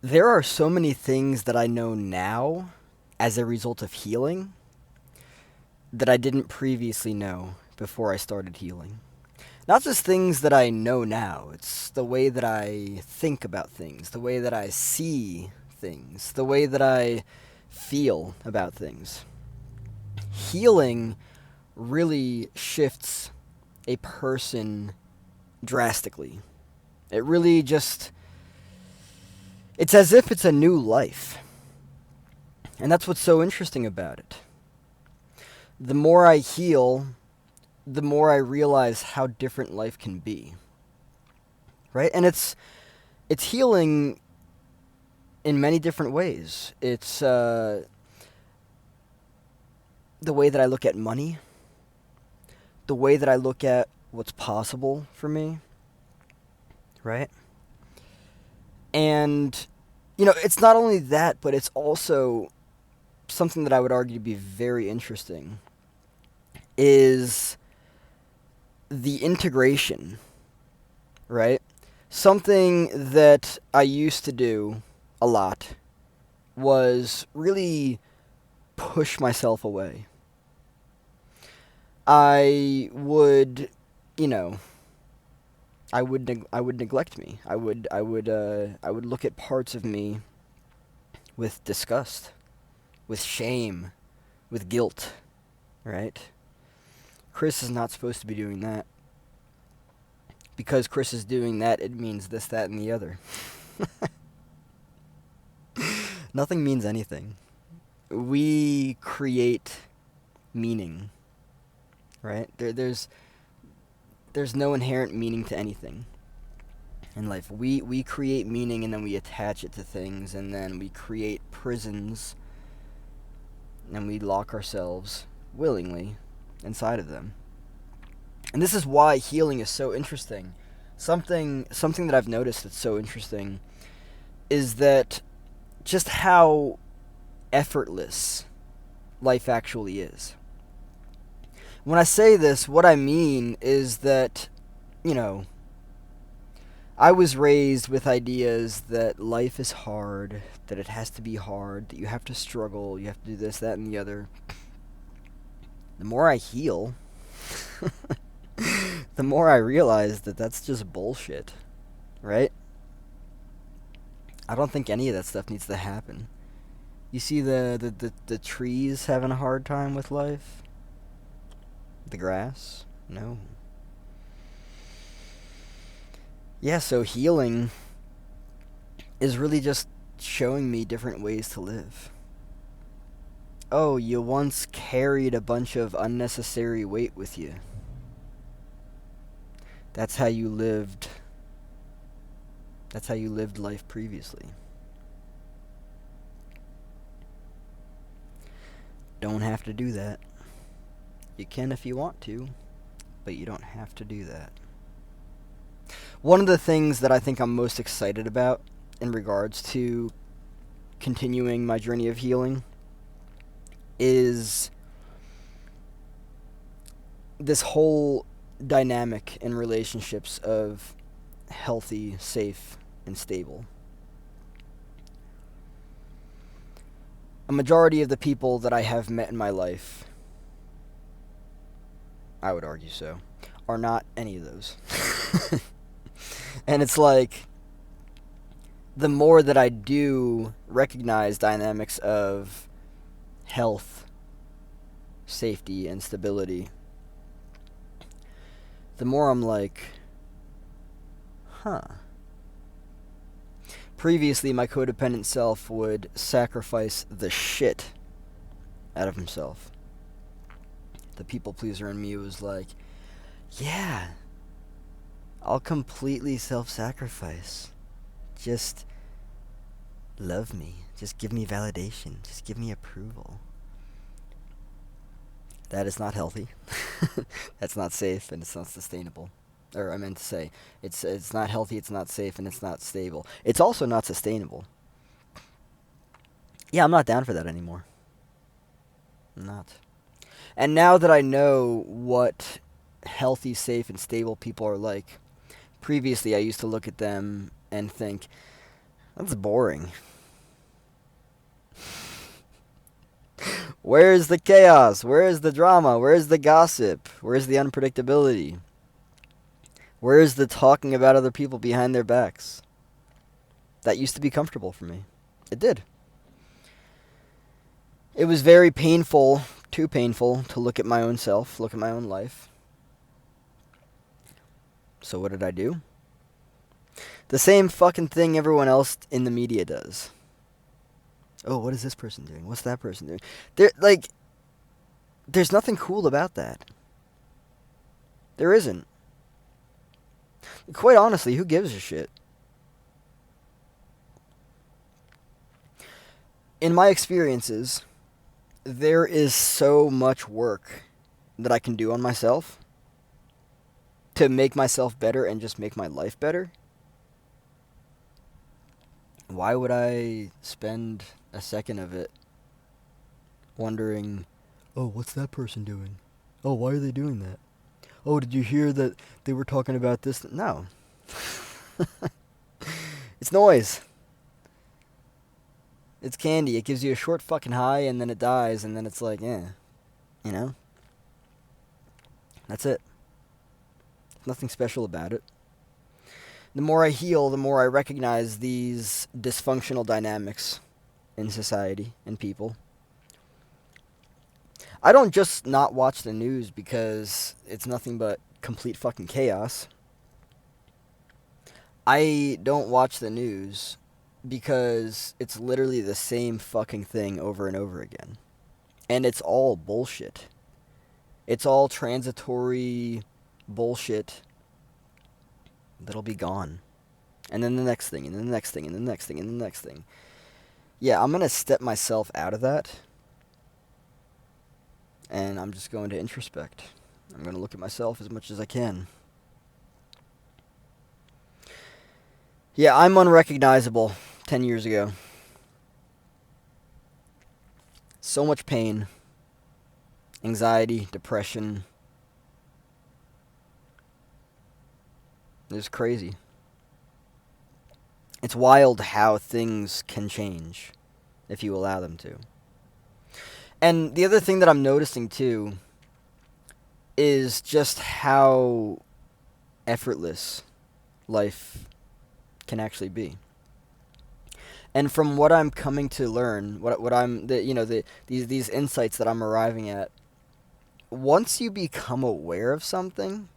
There are so many things that I know now as a result of healing that I didn't previously know before I started healing. Not just things that I know now, it's the way that I think about things, the way that I see things, the way that I feel about things. Healing really shifts a person drastically. It really just, it's as if it's a new life. And that's what's so interesting about it. The more I heal, the more I realize how different life can be. Right? And it's healing in many different ways. It's the way that I look at money, the way that I look at what's possible for me, right? And it's not only that, but it's also something that I would argue to be very interesting is the integration, right? Something that I used to do a lot was really push myself away. I would, you know, I would neglect me. I would look at parts of me with disgust, with shame, with guilt, right? Chris is not supposed to be doing that. Because Chris is doing that, it means this, that, and the other. Nothing means anything. We create meaning, right? There's no inherent meaning to anything in life. We create meaning and then we attach it to things, and then we create prisons and we lock ourselves willingly inside of them. And this is why healing is so interesting. Something that I've noticed that's so interesting is that just how effortless life actually is. When I say this, what I mean is that, you know, I was raised with ideas that life is hard, that it has to be hard, that you have to struggle, you have to do this, that, and the other. The more I heal, the more I realize that that's just bullshit, right? I don't think any of that stuff needs to happen. You see the trees having a hard time with life? The grass? No. Yeah, so healing is really just showing me different ways to live. Oh, you once carried a bunch of unnecessary weight with you. That's how you lived. That's how you lived life previously. Don't have to do that. You can if you want to, but you don't have to do that. One of the things that I think I'm most excited about in regards to continuing my journey of healing is this whole dynamic in relationships of healthy, safe, and stable. A majority of the people that I have met in my life, I would argue so, are not any of those. And it's like, the more that I do recognize dynamics of health, safety, and stability, the more I'm like, huh. Previously, my codependent self would sacrifice the shit out of himself. The people pleaser in me was like, yeah, I'll completely self-sacrifice. Just love me. Just give me validation. Just give me approval. That is not healthy. That's not safe, and it's not sustainable. Or I meant to say, it's not healthy, it's not safe, and it's not stable. It's also not sustainable. Yeah, I'm not down for that anymore. I'm not. And now that I know what healthy, safe, and stable people are like, previously I used to look at them and think, That's boring. Where's the chaos? Where's the drama? Where's the gossip? Where's the unpredictability? Where's the talking about other people behind their backs? That used to be comfortable for me. It did. It was very painful, too painful, to look at my own self, look at my own life. So what did I do? The same fucking thing everyone else in the media does. Oh, what is this person doing? What's that person doing? There's nothing cool about that. There isn't. Quite honestly, who gives a shit? In my experiences, there is so much work that I can do on myself to make myself better and just make my life better. Why would I spend a second of it wondering, oh, what's that person doing? Oh, why are they doing that? Oh, did you hear that they were talking about this? No. It's noise. It's candy. It gives you a short fucking high and then it dies and then it's like, yeah. You know? That's it. Nothing special about it. The more I heal, the more I recognize these dysfunctional dynamics in society and people. I don't just not watch the news because it's nothing but complete fucking chaos. I don't watch the news because it's literally the same fucking thing over and over again. And it's all bullshit. It's all transitory bullshit that'll be gone. And then the next thing, and then the next thing, and the next thing, and the next thing. Yeah, I'm going to step myself out of that. And I'm just going to introspect. I'm going to look at myself as much as I can. Yeah, I'm unrecognizable 10 years ago. So much pain, anxiety, depression. It's crazy. It's wild how things can change if you allow them to. And the other thing that I'm noticing too is just how effortless life can actually be. And from what I'm coming to learn, these insights that I'm arriving at, once you become aware of something,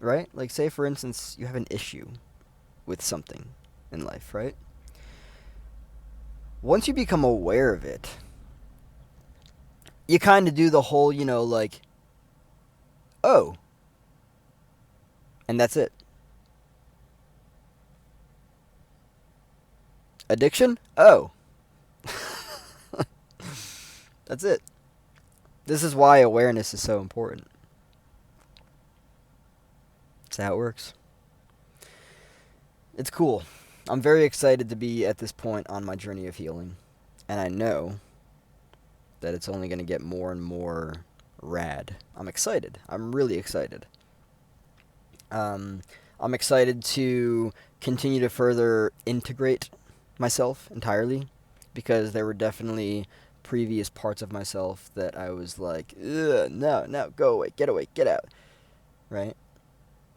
right? Like say for instance, you have an issue with something in life, right? Once you become aware of it, you kind of do the whole, oh, and that's it. Addiction? Oh. That's it. This is why awareness is so important. That's how it works. It's cool. I'm very excited to be at this point on my journey of healing. And I know that it's only going to get more and more rad. I'm excited. I'm really excited. I'm excited to continue to further integrate myself entirely, because there were definitely previous parts of myself that I was like, ugh, no, go away, get out, right?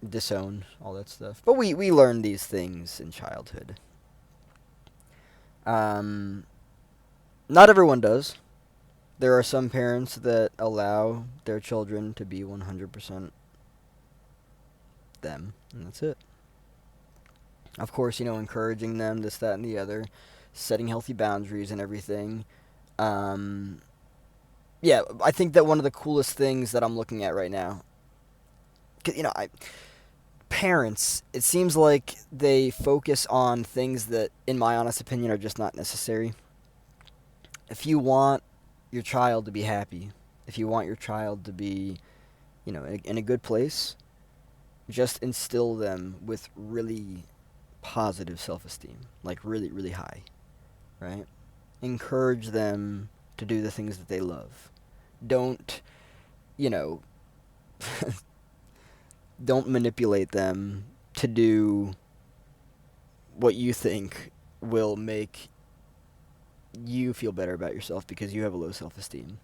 Disown, all that stuff. But we learn these things in childhood. Not everyone does. There are some parents that allow their children to be 100% them, and that's it. Of course, encouraging them, this, that, and the other, setting healthy boundaries and everything. Yeah, I think that one of the coolest things that I'm looking at right now, 'cause, parents, it seems like they focus on things that, in my honest opinion, are just not necessary. If you want your child to be happy, if you want your child to be, in a good place, just instill them with really positive self-esteem, like really, really high, right? Encourage them to do the things that they love. Don't, you know, don't manipulate them to do what you think will make you feel better about yourself because you have a low self-esteem.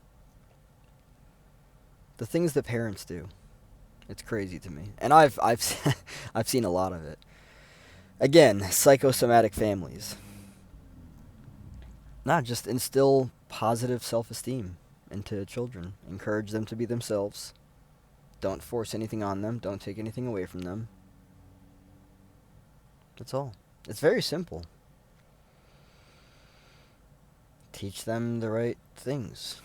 The things that parents do, it's crazy to me, and I've I've seen a lot of it. Again, psychosomatic families. Not just instill positive self-esteem into children. Encourage them to be themselves. Don't force anything on them. Don't take anything away from them. That's all. It's very simple. Teach them the right things.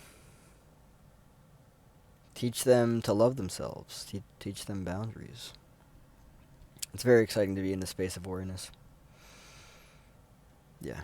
Teach them to love themselves. Teach them boundaries. It's very exciting to be in the space of awareness. Yeah.